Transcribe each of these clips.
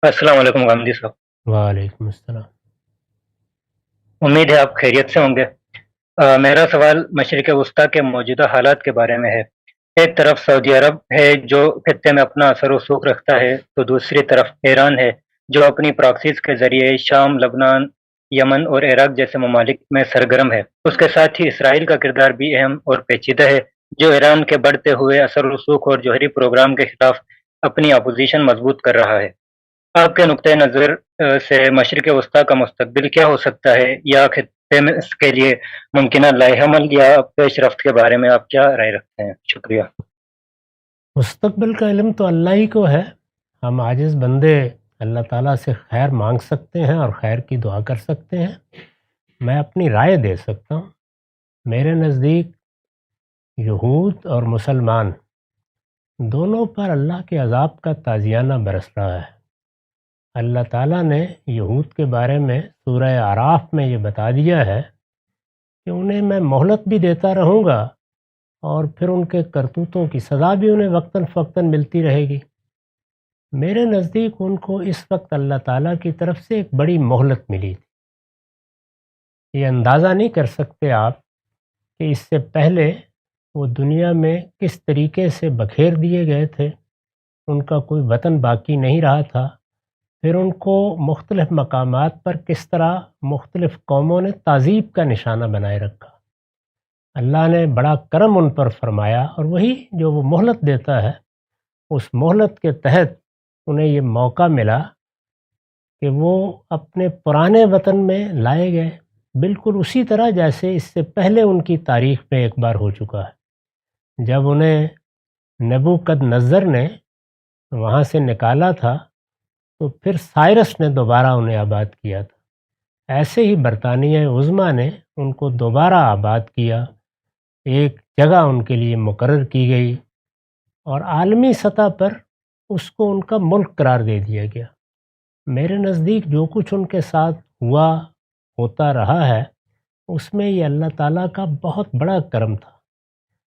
السلام علیکم غامدی صاحب۔ وعلیکم السلام۔ امید ہے آپ خیریت سے ہوں گے۔ میرا سوال مشرق وسطیٰ کے موجودہ حالات کے بارے میں ہے۔ ایک طرف سعودی عرب ہے جو خطے میں اپنا اثر و رسوخ رکھتا ہے، تو دوسری طرف ایران ہے جو اپنی پراکسیز کے ذریعے شام، لبنان، یمن اور عراق جیسے ممالک میں سرگرم ہے۔ اس کے ساتھ ہی اسرائیل کا کردار بھی اہم اور پیچیدہ ہے، جو ایران کے بڑھتے ہوئے اثر و رسوخ اور جوہری پروگرام کے خلاف اپنی اپوزیشن مضبوط کر رہا ہے۔ آپ کے نقطۂ نظر سے مشرق وسطیٰ کا مستقبل کیا ہو سکتا ہے، یا خطے میں اس کے لیے ممکنہ لائحہ عمل یا پیش رفت کے بارے میں آپ کیا رائے رکھتے ہیں؟ شکریہ۔ مستقبل کا علم تو اللہ ہی کو ہے۔ ہم عاجز بندے اللہ تعالیٰ سے خیر مانگ سکتے ہیں اور خیر کی دعا کر سکتے ہیں۔ میں اپنی رائے دے سکتا ہوں۔ میرے نزدیک یہود اور مسلمان دونوں پر اللہ کے عذاب کا تازیانہ برس رہا ہے۔ اللہ تعالیٰ نے یہود کے بارے میں سورہ اعراف میں یہ بتا دیا ہے کہ انہیں میں مہلت بھی دیتا رہوں گا اور پھر ان کے کرتوتوں کی سزا بھی انہیں وقتاً فوقتاً ملتی رہے گی۔ میرے نزدیک ان کو اس وقت اللہ تعالیٰ کی طرف سے ایک بڑی مہلت ملی تھی۔ یہ اندازہ نہیں کر سکتے آپ کہ اس سے پہلے وہ دنیا میں کس طریقے سے بکھیر دیے گئے تھے، ان کا کوئی وطن باقی نہیں رہا تھا۔ پھر ان کو مختلف مقامات پر کس طرح مختلف قوموں نے تعذیب کا نشانہ بنائے رکھا۔ اللہ نے بڑا کرم ان پر فرمایا، اور وہی جو وہ مہلت دیتا ہے، اس مہلت کے تحت انہیں یہ موقع ملا کہ وہ اپنے پرانے وطن میں لائے گئے، بالکل اسی طرح جیسے اس سے پہلے ان کی تاریخ میں ایک بار ہو چکا ہے۔ جب انہیں نبوکدنضر نے وہاں سے نکالا تھا تو پھر سائرس نے دوبارہ انہیں آباد کیا تھا۔ ایسے ہی برطانیہ عظمیٰ نے ان کو دوبارہ آباد کیا، ایک جگہ ان کے لیے مقرر کی گئی اور عالمی سطح پر اس کو ان کا ملک قرار دے دیا گیا۔ میرے نزدیک جو کچھ ان کے ساتھ ہوا، ہوتا رہا ہے، اس میں یہ اللہ تعالیٰ کا بہت بڑا کرم تھا۔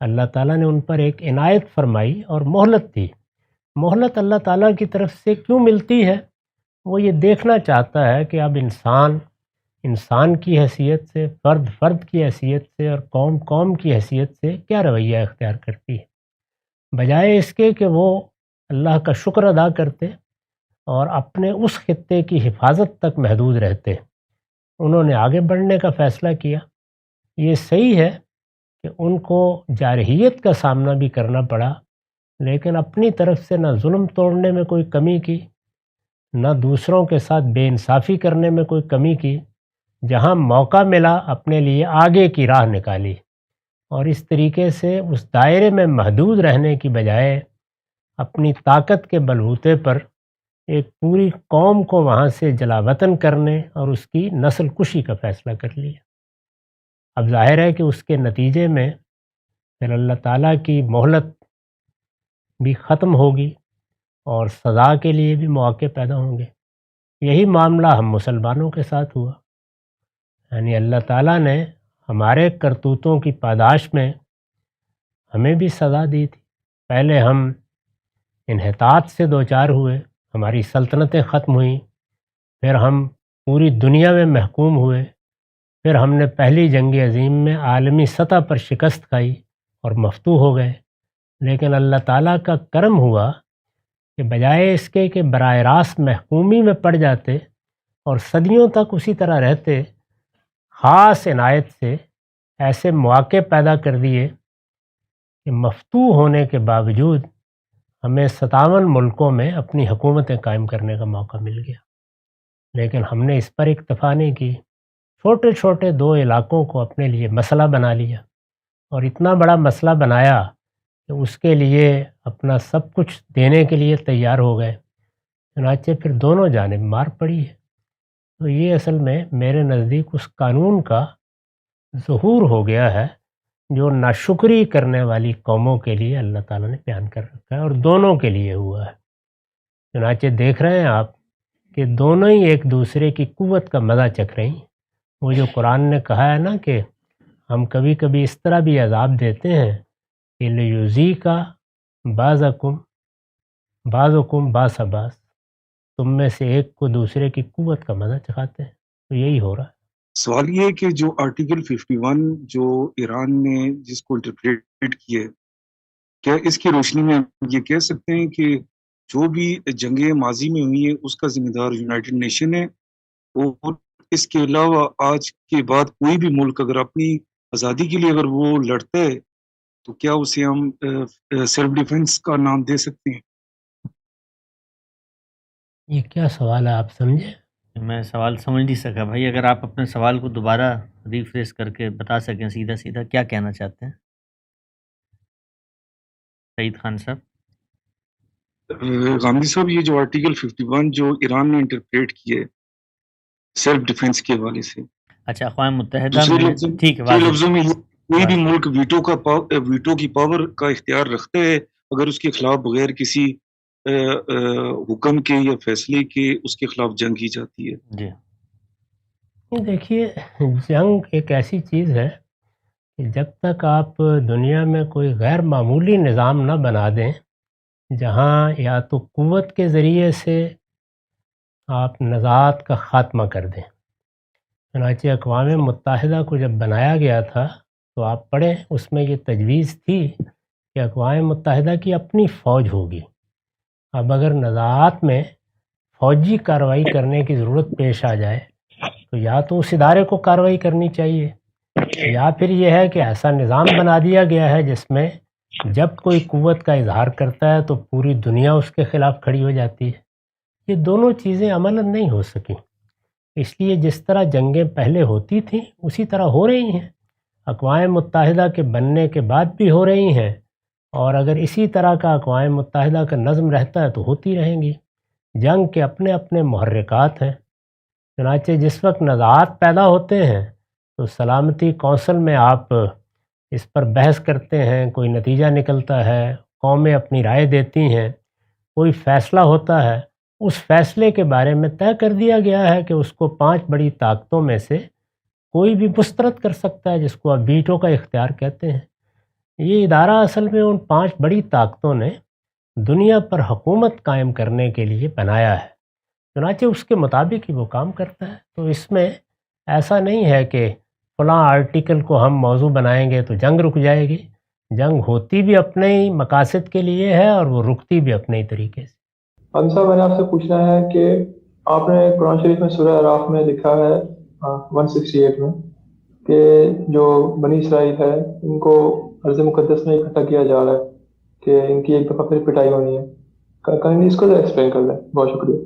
اللہ تعالیٰ نے ان پر ایک عنایت فرمائی اور مہلت دی۔ مہلت اللہ تعالیٰ کی طرف سے کیوں ملتی ہے؟ وہ یہ دیکھنا چاہتا ہے کہ اب انسان کی حیثیت سے، فرد کی حیثیت سے اور قوم کی حیثیت سے کیا رویہ اختیار کرتی ہے، بجائے اس کے کہ وہ اللہ کا شکر ادا کرتے اور اپنے اس خطے کی حفاظت تک محدود رہتے۔ انہوں نے آگے بڑھنے کا فیصلہ کیا۔ یہ صحیح ہے کہ ان کو جارحیت کا سامنا بھی کرنا پڑا، لیکن اپنی طرف سے نہ ظلم توڑنے میں کوئی کمی کی، نہ دوسروں کے ساتھ بے انصافی کرنے میں کوئی کمی کی۔ جہاں موقع ملا اپنے لیے آگے کی راہ نکالی، اور اس طریقے سے اس دائرے میں محدود رہنے کی بجائے اپنی طاقت کے بلبوتے پر ایک پوری قوم کو وہاں سے جلا وطن کرنے اور اس کی نسل کشی کا فیصلہ کر لیا۔ اب ظاہر ہے کہ اس کے نتیجے میں پھر اللہ تعالیٰ کی مہلت بھی ختم ہوگی اور سزا کے لیے بھی مواقع پیدا ہوں گے۔ یہی معاملہ ہم مسلمانوں کے ساتھ ہوا، یعنی اللہ تعالیٰ نے ہمارے کرتوتوں کی پاداش میں ہمیں بھی سزا دی تھی۔ پہلے ہم انحطاط سے دوچار ہوئے، ہماری سلطنتیں ختم ہوئیں، پھر ہم پوری دنیا میں محکوم ہوئے، پھر ہم نے پہلی جنگ عظیم میں عالمی سطح پر شکست کھائی اور مفتوح ہو گئے۔ لیکن اللہ تعالیٰ کا کرم ہوا کہ بجائے اس کے کہ براہ راست محکومی میں پڑ جاتے اور صدیوں تک اسی طرح رہتے، خاص عنایت سے ایسے مواقع پیدا کر دیے کہ مفتوح ہونے کے باوجود ہمیں 57 ملکوں میں اپنی حکومتیں قائم کرنے کا موقع مل گیا۔ لیکن ہم نے اس پر اکتفا نہیں کی، چھوٹے چھوٹے 2 علاقوں کو اپنے لیے مسئلہ بنا لیا، اور اتنا بڑا مسئلہ بنایا کہ اس کے لیے اپنا سب کچھ دینے کے لیے تیار ہو گئے، چنانچہ پھر دونوں جانب مار پڑی ہے۔ تو یہ اصل میں میرے نزدیک اس قانون کا ظہور ہو گیا ہے جو ناشکری کرنے والی قوموں کے لیے اللہ تعالیٰ نے بیان کر رکھا ہے، اور دونوں کے لیے ہوا ہے۔ چنانچہ دیکھ رہے ہیں آپ کہ دونوں ہی ایک دوسرے کی قوت کا مزہ چکھ رہی ہیں۔ وہ جو قرآن نے کہا ہے نا کہ ہم کبھی کبھی اس طرح بھی عذاب دیتے ہیں کہ لیوزی کا بعضکم بعض تم میں سے ایک کو دوسرے کی قوت کا مزہ چکھاتے ہیں. تو یہی ہو رہا ہے. سوال یہ ہے کہ جو آرٹیکل 51 جو ایران نے جس کو انٹرپریٹ کیا ہے، کیا اس کی روشنی میں ہم یہ کہہ سکتے ہیں کہ جو بھی جنگیں ماضی میں ہوئی ہیں اس کا ذمہ دار یونائٹڈ نیشن ہے، اور اس کے علاوہ آج کے بعد کوئی بھی ملک اگر اپنی آزادی کے لیے اگر وہ لڑتا ہے تو کیا اسے ہم سیلف ڈیفنس کا نام دے سکتے ہیں؟ یہ کیا سوال ہے، آپ سمجھے؟ میں سوال سمجھ نہیں سکا بھائی، اگر آپ اپنے سوال کو دوبارہ ریفریش کر کے بتا سکیں سیدھا سیدھا کیا کہنا چاہتے ہیں سعید خان صاحب. غامدی صاحب، یہ جو آرٹیکل 51 جو ایران نے انٹرپریٹ کیا ہے سیلف ڈیفنس کے حوالے سے، اچھا اقوام متحدہ دوسرے میں، لفظوں ٹھیک ہے، دوسرے واضح لفظوں میں کوئی بھی واضح. ملک ویٹو کی پاور کا اختیار رکھتا ہے اگر اس کے خلاف بغیر کسی حکم کے یا فیصلے کے اس کے خلاف جنگ کی جاتی ہے. جی یہ دیکھیے، جنگ ایک ایسی چیز ہے کہ جب تک آپ دنیا میں کوئی غیر معمولی نظام نہ بنا دیں جہاں یا تو قوت کے ذریعے سے آپ نزاعات کا خاتمہ کر دیں. چنانچہ اقوام متحدہ کو جب بنایا گیا تھا تو آپ پڑھیں، اس میں یہ تجویز تھی کہ اقوام متحدہ کی اپنی فوج ہوگی. اب اگر نزاعات میں فوجی کارروائی کرنے کی ضرورت پیش آ جائے تو یا تو اس ادارے کو کارروائی کرنی چاہیے، یا پھر یہ ہے کہ ایسا نظام بنا دیا گیا ہے جس میں جب کوئی قوت کا اظہار کرتا ہے تو پوری دنیا اس کے خلاف کھڑی ہو جاتی ہے. یہ دونوں چیزیں عملاً نہیں ہو سکیں. اس لیے جس طرح جنگیں پہلے ہوتی تھیں اسی طرح ہو رہی ہیں، اقوام متحدہ کے بننے کے بعد بھی ہو رہی ہیں، اور اگر اسی طرح کا اقوام متحدہ کا نظم رہتا ہے تو ہوتی رہیں گی. جنگ کے اپنے اپنے محرکات ہیں. چنانچہ جس وقت نزاعات پیدا ہوتے ہیں تو سلامتی کونسل میں آپ اس پر بحث کرتے ہیں، کوئی نتیجہ نکلتا ہے، قومیں اپنی رائے دیتی ہیں، کوئی فیصلہ ہوتا ہے، اس فیصلے کے بارے میں طے کر دیا گیا ہے کہ اس کو 5 بڑی طاقتوں میں سے کوئی بھی مسترد کر سکتا ہے، جس کو آپ ویٹو کا اختیار کہتے ہیں. یہ ادارہ اصل میں ان 5 بڑی طاقتوں نے دنیا پر حکومت قائم کرنے کے لیے بنایا ہے. چنانچہ اس کے مطابق ہی وہ کام کرتا ہے. تو اس میں ایسا نہیں ہے کہ فلاں آرٹیکل کو ہم موضوع بنائیں گے تو جنگ رک جائے گی. جنگ ہوتی بھی اپنے ہی مقاصد کے لیے ہے اور وہ رکتی بھی اپنے ہی طریقے سے. عادل صاحب، میں نے آپ سے پوچھنا ہے کہ آپ نے قرآن شریف میں سورہ اعراف میں لکھا ہے 168 میں کہ جو بنی اسرائیل ہے ان کو ارض مقدس میں اکٹھا کیا جا رہا ہے کہ ان کی ایک دفعہ پھر پٹائی ہونی ہے. کہیں اس کو ایکسپلین کر دیں. بہت شکریہ.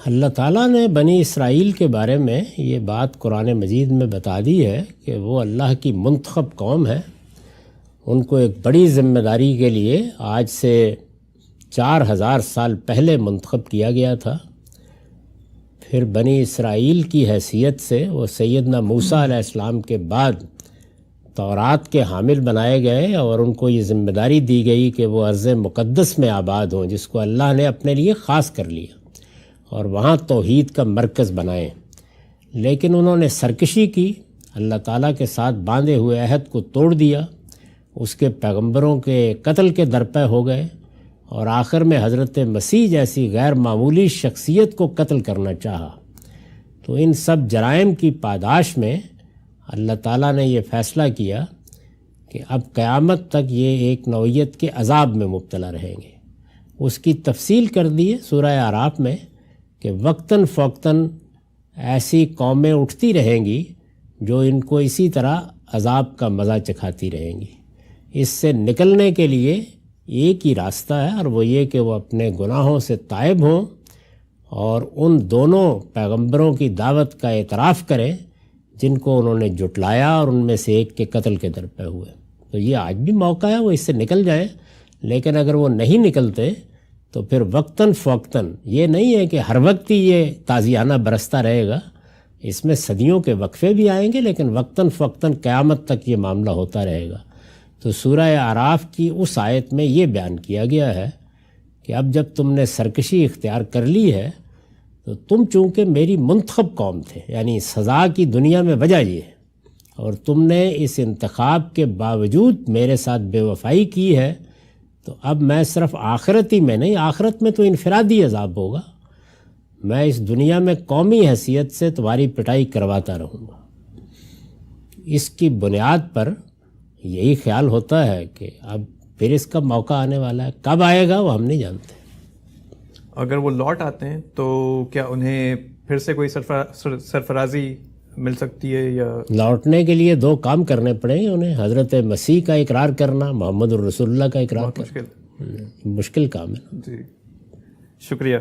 اللہ تعالیٰ نے بنی اسرائیل کے بارے میں یہ بات قرآن مجید میں بتا دی ہے کہ وہ اللہ کی منتخب قوم ہے. ان کو ایک بڑی ذمہ داری کے لیے آج سے 4000 سال پہلے منتخب کیا گیا تھا. پھر بنی اسرائیل کی حیثیت سے وہ سیدنا موسیٰ علیہ السلام کے بعد تورات کے حامل بنائے گئے اور ان کو یہ ذمہ داری دی گئی کہ وہ ارض مقدس میں آباد ہوں، جس کو اللہ نے اپنے لیے خاص کر لیا اور وہاں توحید کا مرکز بنائیں. لیکن انہوں نے سرکشی کی، اللہ تعالیٰ کے ساتھ باندھے ہوئے عہد کو توڑ دیا، اس کے پیغمبروں کے قتل کے درپے ہو گئے، اور آخر میں حضرت مسیح جیسی غیر معمولی شخصیت کو قتل کرنا چاہا. تو ان سب جرائم کی پاداش میں اللہ تعالیٰ نے یہ فیصلہ کیا کہ اب قیامت تک یہ ایک نوعیت کے عذاب میں مبتلا رہیں گے. اس کی تفصیل کر دی ہے سورہ اعراف میں کہ وقتاً فوقتاً ایسی قومیں اٹھتی رہیں گی جو ان کو اسی طرح عذاب کا مزہ چکھاتی رہیں گی. اس سے نکلنے کے لیے ایک ہی راستہ ہے، اور وہ یہ کہ وہ اپنے گناہوں سے تائب ہوں اور ان دونوں پیغمبروں کی دعوت کا اعتراف کریں جن کو انہوں نے جھٹلایا اور ان میں سے ایک کے قتل کے درپے ہوئے. تو یہ آج بھی موقع ہے وہ اس سے نکل جائیں. لیکن اگر وہ نہیں نکلتے تو پھر وقتاً فوقتاً، یہ نہیں ہے کہ ہر وقت ہی یہ تازیانہ برستا رہے گا، اس میں صدیوں کے وقفے بھی آئیں گے، لیکن وقتاً فوقتاً قیامت تک یہ معاملہ ہوتا رہے گا. تو سورہ اعراف کی اس آیت میں یہ بیان کیا گیا ہے کہ اب جب تم نے سرکشی اختیار کر لی ہے تو تم چونکہ میری منتخب قوم تھے، یعنی سزا کی دنیا میں وجہ یہ ہے، اور تم نے اس انتخاب کے باوجود میرے ساتھ بے وفائی کی ہے، تو اب میں صرف آخرت ہی میں نہیں، آخرت میں تو انفرادی عذاب ہوگا، میں اس دنیا میں قومی حیثیت سے تمہاری پٹائی کرواتا رہوں گا. اس کی بنیاد پر یہی خیال ہوتا ہے کہ اب پھر اس کا موقع آنے والا ہے. کب آئے گا وہ ہم نہیں جانتے. اگر وہ لوٹ آتے ہیں تو کیا انہیں پھر سے کوئی سرفرازی مل سکتی ہے یا؟ لوٹنے کے لیے 2 کام کرنے پڑیں گے انہیں. حضرت مسیح کا اقرار کرنا، محمد الرسول اللہ کا اقرار بہت کرنا. مشکل. مشکل کام ہے. جی شکریہ.